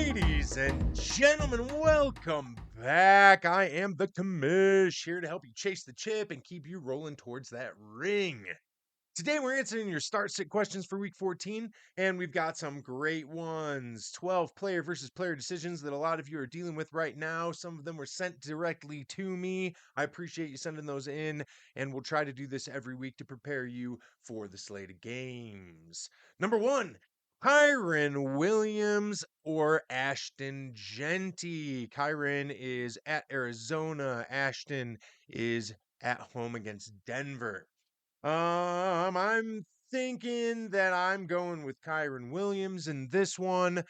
Ladies and gentlemen, welcome back. I am the Commish, here to help you chase the chip and keep you rolling towards that ring. Today, we're answering your start sit questions for week 14, and we've got some great ones. 12 player versus player decisions that a lot of you are dealing with right now. Some of them were sent directly to me. I appreciate you sending those in, and we'll try to do this every week to prepare you for the slate of games. Number one, Kyren Williams or Ashton Jeanty. Kyren is at Arizona. Ashton is at home against Denver. I'm thinking that I'm going with Kyren Williams in this one.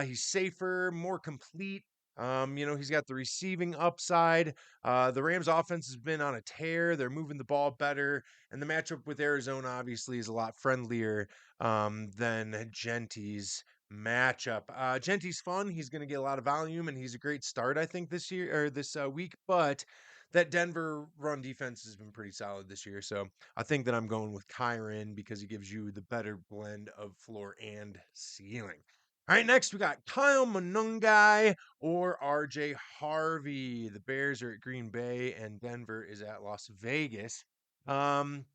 He's safer, more complete. He's got the receiving upside. The Rams offense has been on a tear. They're moving the ball better. And the matchup with Arizona obviously is a lot friendlier than Genty's matchup. Genty's fun. He's going to get a lot of volume and he's a great start, I think, this year or this week. But that Denver run defense has been pretty solid this year. So I think that I'm going with Kyren because he gives you the better blend of floor and ceiling. All right, next we got Kyle Monungai or RJ Harvey. The Bears are at Green Bay and Denver is at Las Vegas. Um,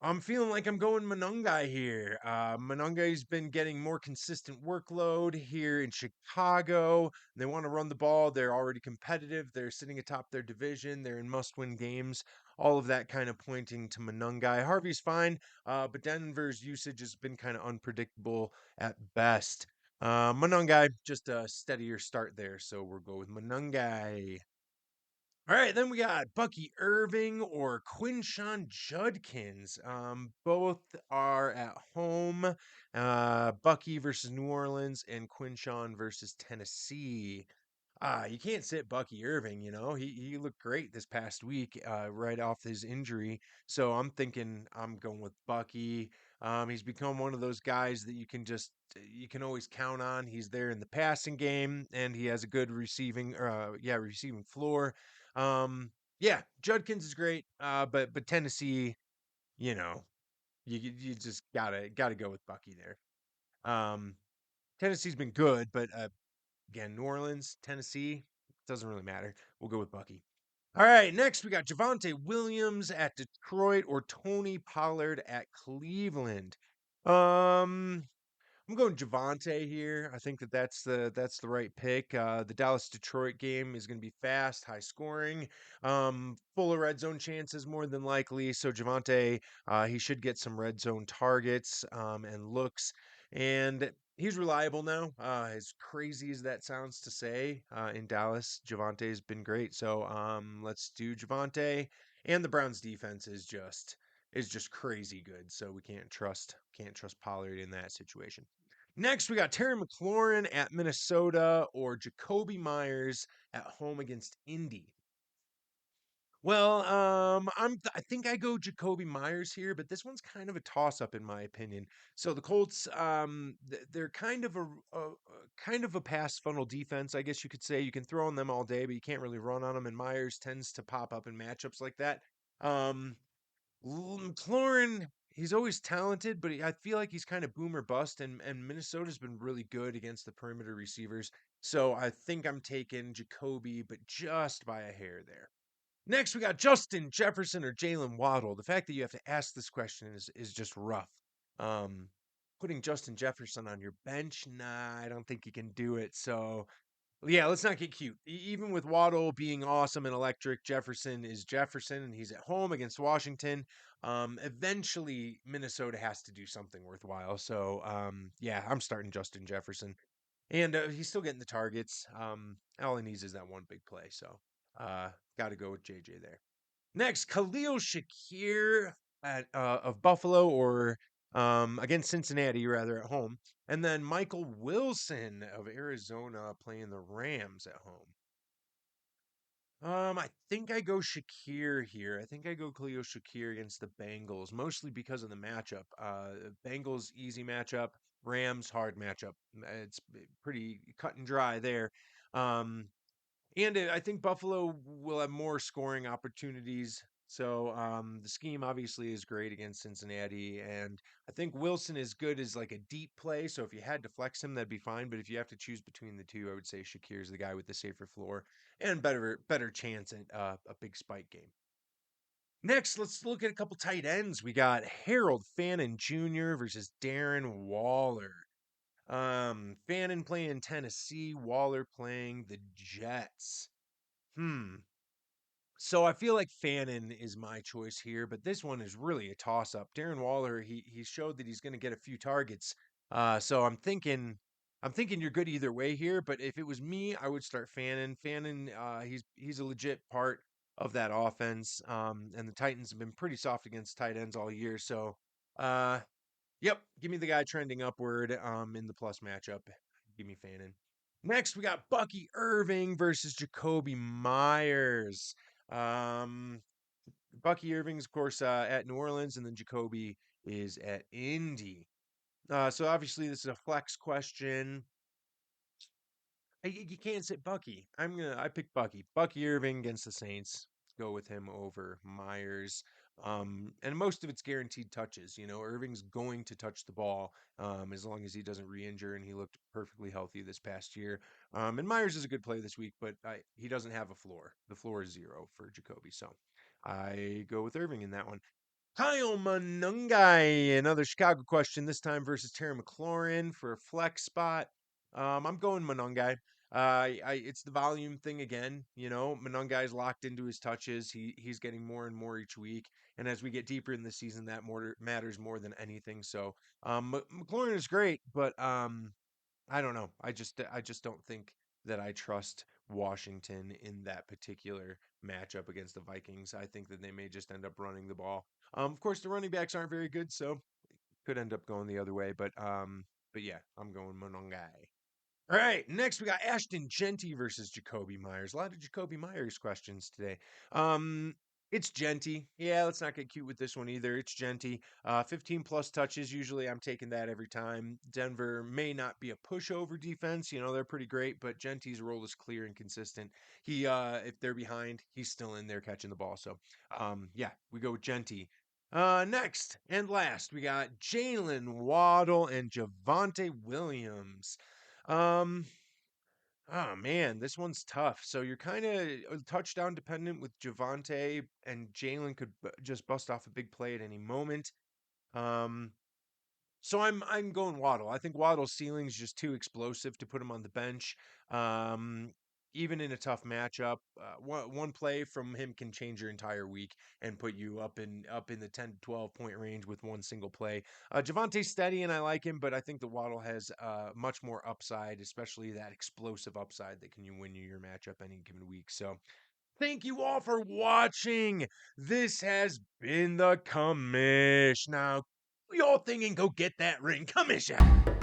I'm feeling like I'm going Monungai here. Monungai's been getting more consistent workload here in Chicago. They want to run the ball. They're already competitive. They're sitting atop their division. They're in must-win games. All of that kind of pointing to Monungai. Harvey's fine, but Denver's usage has been kind of unpredictable at best. Monungai, just a steadier start there, so we'll go with Monungai. All right, then we got Bucky Irving or Quinshawn Judkins. Both are at home. Bucky versus New Orleans and Quinshawn versus Tennessee. You can't sit Bucky Irving, He looked great this past week, right off his injury. So I'm thinking I'm going with Bucky. He's become one of those guys that you can always count on. He's there in the passing game and he has a good receiving floor. Yeah, Judkins is great. But Tennessee, you know, you just gotta go with Bucky there. Um, Tennessee's been good, but again, New Orleans, Tennessee, doesn't really matter. We'll go with Bucky. All right, next we got Javonte Williams at Detroit or Tony Pollard at Cleveland. Um, I'm going Javonte here. I think that's the right pick. The Dallas Detroit game is going to be fast, high scoring, full of red zone chances more than likely. So Javonte, he should get some red zone targets and looks, and he's reliable now. As crazy as that sounds to say, in Dallas, Javonte has been great. So let's do Javonte. And the Browns defense is just crazy good. So we can't trust Pollard in that situation. Next, we got Terry McLaurin at Minnesota or Jacoby Myers at home against Indy. Well, I think I go Jacoby Myers here, but this one's kind of a toss-up in my opinion. So the Colts, they're kind of a pass funnel defense, I guess you could say. You can throw on them all day, but you can't really run on them. And Myers tends to pop up in matchups like that. Um, McLaurin, he's always talented, but I feel like he's kind of boom or bust, and Minnesota's been really good against the perimeter receivers. So I think I'm taking Jacoby, but just by a hair there. Next, we got Justin Jefferson or Jalen Waddle. The fact that you have to ask this question is just rough. Um, Putting Justin Jefferson on your bench, nah, I don't think you can do it. So yeah, let's not get cute. Even with Waddle being awesome and electric, Jefferson is Jefferson, and he's at home against Washington. Eventually, Minnesota has to do something worthwhile. So, yeah, I'm starting Justin Jefferson, and he's still getting the targets. All he needs is that one big play. So, got to go with JJ there. Next, Khalil Shakir of Buffalo or against Cincinnati, rather at home. And then Michael Wilson of Arizona playing the Rams at home. I think I go Shakir here. I think I go Khalil Shakir against the Bengals, mostly because of the matchup. Bengals easy matchup, Rams hard matchup. It's pretty cut and dry there. Um, and I think Buffalo will have more scoring opportunities So the scheme obviously is great against Cincinnati, and I think Wilson is good as like a deep play. So if you had to flex him, that'd be fine. But if you have to choose between the two, I would say Shakir's the guy with the safer floor and better chance at a big spike game. Next, let's look at a couple tight ends. We got Harold Fannin Jr. versus Darren Waller. Fannin playing Tennessee, Waller playing the Jets. Hmm. So I feel like Fannin is my choice here, but this one is really a toss up. Darren Waller, he showed that he's going to get a few targets. So I'm thinking you're good either way here, but if it was me, I would start Fannin. Fannin, he's a legit part of that offense. And the Titans have been pretty soft against tight ends all year. So uh yep, give me the guy trending upward in the plus matchup. Give me Fannin. Next, we got Bucky Irving versus Jacoby Myers. Um, Bucky Irving's, of course, at New Orleans, and then Jacoby is at Indy. So obviously, this is a flex question. You can't sit Bucky. I pick Bucky. Bucky Irving against the Saints. Go with him over Myers. And most of it's guaranteed touches. Irving's going to touch the ball as long as he doesn't re-injure, and he looked perfectly healthy this past year. And Myers is a good play this week, but he doesn't have a floor. The floor is 0 for Jacoby, so I go with Irving in that one. Kyle Monungai, another Chicago question, this time versus Terry McLaurin for a flex spot. I'm going Monungai. It's the volume thing again. Monungai's locked into his touches. He's getting more and more each week, and as we get deeper in the season, that more matters more than anything. So, McLaurin is great, but I don't know. I just don't think that I trust Washington in that particular matchup against the Vikings. I think that they may just end up running the ball. Of course, the running backs aren't very good, so could end up going the other way. But yeah, I'm going Monongai. All right, next we got Ashton Jeanty versus Jacoby Myers. A lot of Jacoby Myers questions today. Um, it's Jeanty. Yeah, let's not get cute with this one either. It's Jeanty. 15 plus touches. Usually I'm taking that every time. Denver may not be a pushover defense. They're pretty great, but Jeanty's role is clear and consistent. If they're behind, he's still in there catching the ball. So, yeah, we go with Jeanty. Next and last, we got Jalen Waddle and Javonte Williams. Um, oh man, this one's tough. So you're kind of touchdown dependent with Javante, and Jalen could just bust off a big play at any moment. Um, so I'm going Waddle. I think Waddle's ceiling is just too explosive to put him on the bench. Um, Even in a tough matchup, one play from him can change your entire week and put you up in the 10 to 12 point range with one single play. Javante's steady and I like him, but I think the Waddle has much more upside, especially that explosive upside that can you win you your matchup any given week. So thank you all for watching. This has been the Commish. Now, do your thing and go get that ring. Commish out.